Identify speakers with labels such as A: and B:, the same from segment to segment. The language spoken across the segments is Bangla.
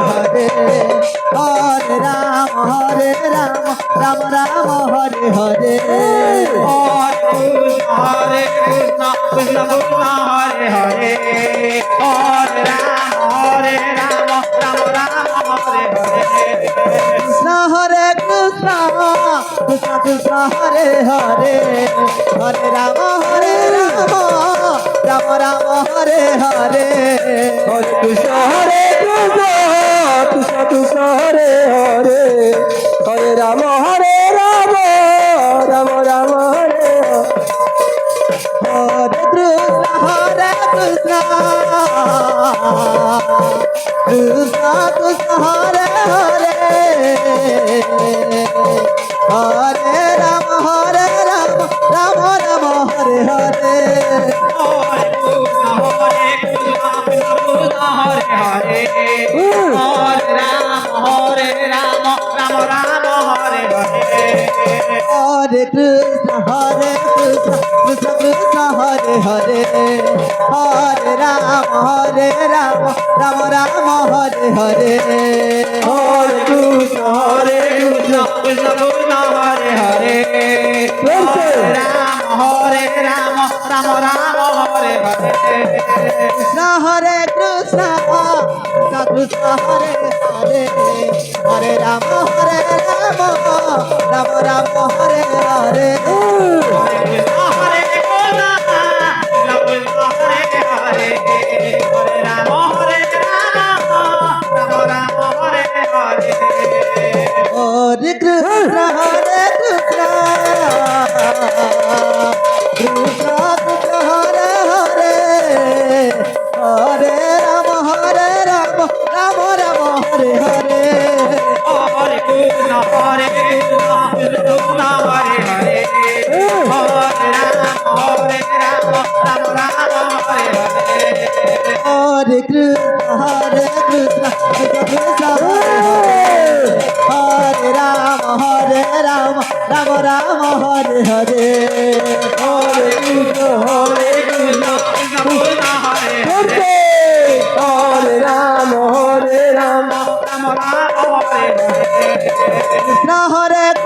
A: হরে হরে রাম রাম রাম হরে হরে
B: হরে কৃষ্ণ কৃষ্ণ কৃষ্ণ হরে হরে হরে রাম রাম রাম হরে হরে
A: কৃষ্ণ হরে কৃষ্ণ কৃষ্ণ কৃষ্ণ হরে হরে হরে রাম রাম রাম হরে হরে
C: হরে কৃষ্ণ কৃষ্ণ কৃষ্ণ হরে হরে হরে রাম রাম রাম হরে
A: হরে কৃষ্ণ কৃষ্ণ কৃষ্ণ হরে হরে হরে রাম রাম রাম হরে হরে
B: হরে কৃষ্ণ কৃষ্ণ হরে হরে হরে রাম রাম রাম হরে হরে
A: হরে কৃষ্ণ কৃষ্ণ কৃষ্ণ হরে হরে হরে রাম রাম রাম হরে হরে
B: হরে কৃষ্ণ কৃষ্ণ কৃষ্ণ হরে হরে হরে রাম রাম রাম হরে হরে
A: কৃষ্ণ হরে কৃষ্ণ কৃষ্ণ হরে হরে হরে রাম রাম রাম হরে হরে হরে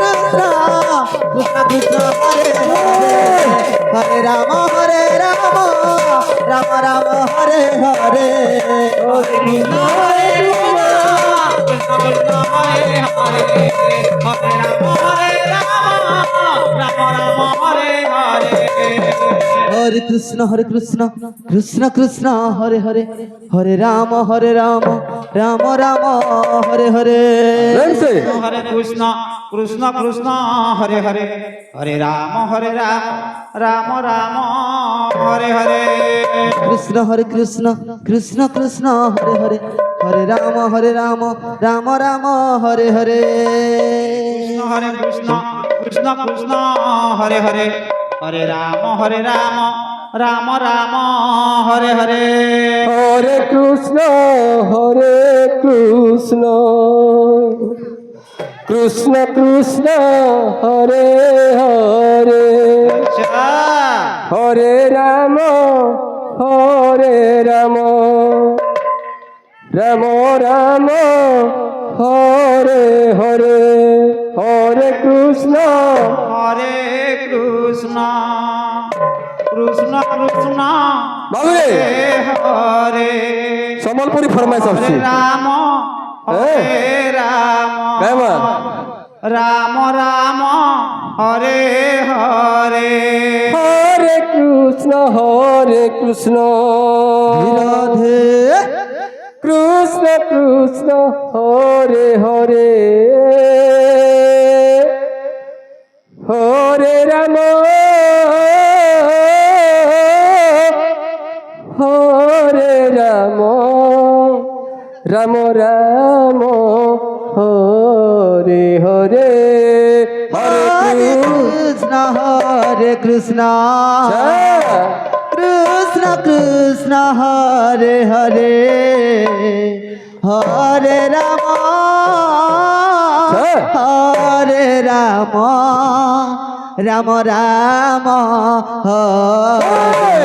A: কৃষ্ণ কৃষ্ণ কৃষ্ণ হরে হরে হরে রাম রাম রাম হরে হরে হরে কৃষ্ণ কৃষ্ণ কৃষ্ণ হরে রাম রাম রাম হরে হরে
C: হরে কৃষ্ণ হরে রাম
A: কৃষ্ণ হরে কৃষ্ণ কৃষ্ণ কৃষ্ণ হরে হরে হরে রাম রাম রাম হরে হরে হরে কৃষ্ণ কৃষ্ণ কৃষ্ণ হরে হরে হরে রাম রাম রাম হরে হরে
B: হরে কৃষ্ণ কৃষ্ণ কৃষ্ণ হরে হরে হরে রাম রাম রাম হরে হরে
A: কৃষ্ণ কৃষ্ণ কৃষ্ণ হরে হরে হরে রাম রাম রাম হরে হরে
B: হরে কৃষ্ণ কৃষ্ণ কৃষ্ণ হরে হরে হরে রাম রাম রাম হরে হরে
C: হরে কৃষ্ণ কৃষ্ণ কৃষ্ণ হরে হরে হরে রাম রাম রাম হরে হরে হরে কৃষ্ণ
B: কৃষ্ণ কৃষ্ণ
C: বাবুরে
B: হরে
C: সম্বলপুরি ফরমাইশ আসছে
B: রাম হরে রাম
C: গায়মা
B: রাম রাম হরে হরে
C: হরে কৃষ্ণ
A: রাধে
C: কৃষ্ণ কৃষ্ণ হরে হরে হরে রাম রাম রাম হরে হরে
A: হরে কৃষ্ণ কৃষ্ণ কৃষ্ণ হরে হরে হরে রাম রাম রাম
C: হরে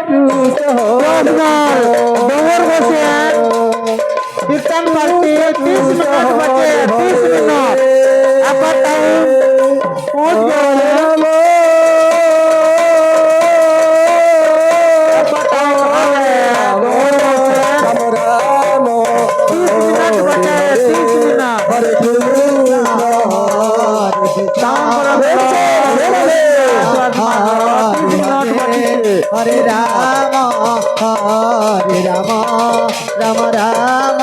C: কৃষ্ণ
B: टाइम करती 30 मिनट बचे 30 मिनट आपका टाइम पहुंच गया है आपका टाइम आ गया है 30 मिनट बचे 30 मिनट
C: हरे कृष्ण
B: काम करो बेटे
A: हरे राम राम राम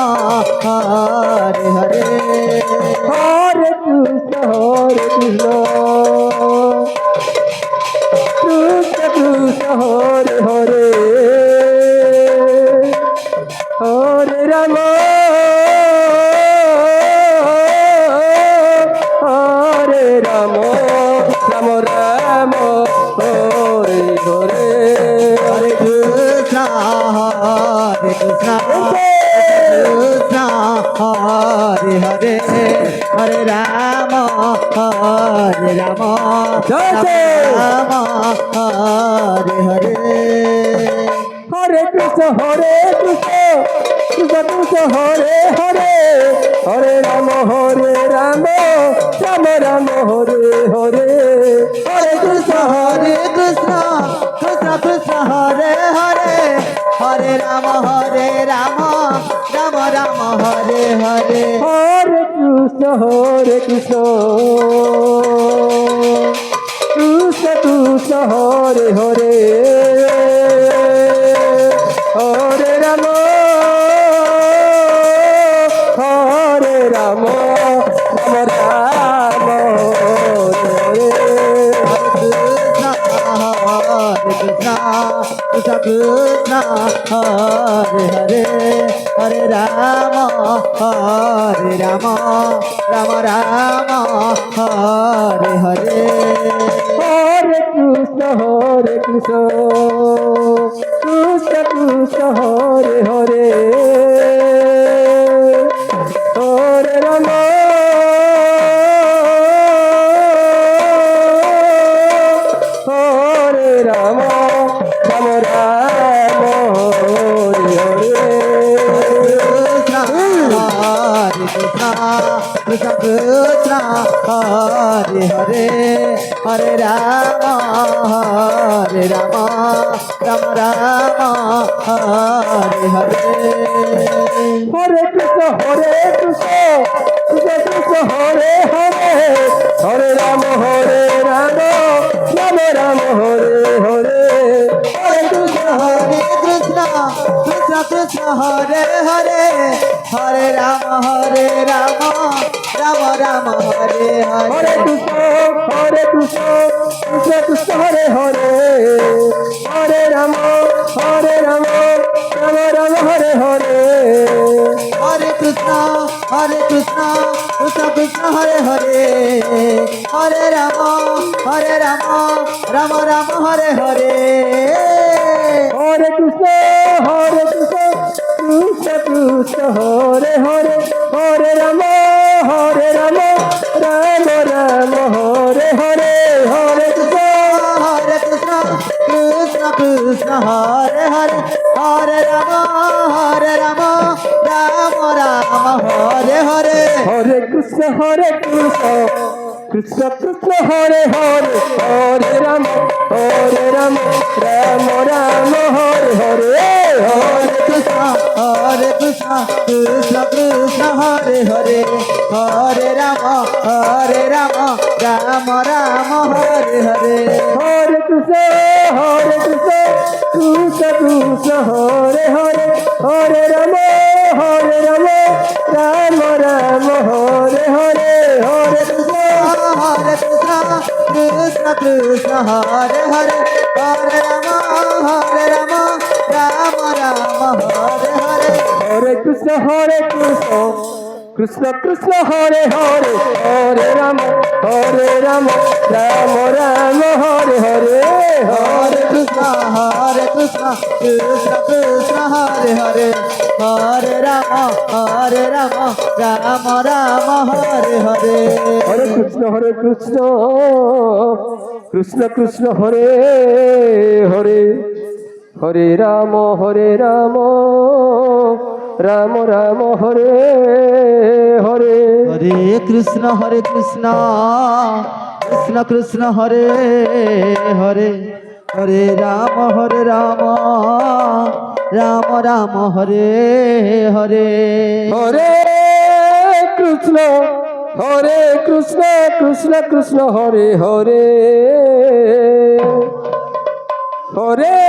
A: हरे हरे
C: हरे कृष्ण कृष्ण कृष्ण हरे हरे हरे राम हरे राम राम राम हरे हरे
A: हरे कृष्ण कृष्ण हरे हरे हरे राम
C: जय जय।
A: राम हरे हरे
C: हरे कृष्ण कृष्ण कृष्ण हरे हरे हरे राम राम राम हरे हरे
A: हरे कृष्ण कृष्ण कृष्ण हरे हरे हरे राम राम राम हरे हरे
C: हरे कृष्ण कृष्ण कृष्ण हरे हरे हरे राम राम राम हरे
A: कृष्ण कृष्ण हरे हरे हरे राम राम राम हरे हरे
C: हरे कृष्ण कृष्ण कृष्ण हरे हरे हरे राम राम राम हरे हरे
A: कृष्ण कृष्ण हरे हरे हरे राम राम राम हरे हरे
C: हरे कृष्ण कृष्ण कृष्ण हरे हरे हरे राम राम राम हरे हरे
A: हरे कृष्ण कृष्ण कृष्ण हरे हरे हरे राम राम राम हरे
C: हरे
A: हरे
C: कृष्ण कृष्ण कृष्ण हरे हरे हरे राम राम राम हरे हरे
A: हरे कृष्ण कृष्ण कृष्ण हरे हरे हरे राम राम हरे हरे
C: हरे कृष्ण कृष्ण कृष्ण हरे हरे हरे राम राम राम हरे हरे हरे कृष्ण
A: कृष्ण कृष्ण हरे हरे हरे राम राम हरे हरे
C: हरे कृष्ण कृष्ण कृष्ण हरे हरे हरे राम राम राम हरे हरे हरे
A: कृष्ण कृष्ण कृष्ण हरे हरे हरे राम राम हरे हरे
C: हरे कृष्ण कृष्ण कृष्ण हरे हरे हरे राम राम हरे हरे हरे कृष्ण
A: कृष्ण कृष्ण हरे हरे हरे राम राम हरे हरे
C: हरे कृष्ण कृष्ण कृष्ण हरे हरे हरे राम राम राम हरे हरे
A: हरे कृष्ण कृष्ण कृष्ण हरे हरे हरे राम राम हरे हरे
C: हरे कृष्ण कृष्ण कृष्ण हरे हरे हरे राम রাম রাম হরে হরে
A: হরে কৃষ্ণ কৃষ্ণ কৃষ্ণ হরে হরে হরে রাম রাম রাম হরে হরে
C: হরে কৃষ্ণ কৃষ্ণ কৃষ্ণ হরে হরে হরে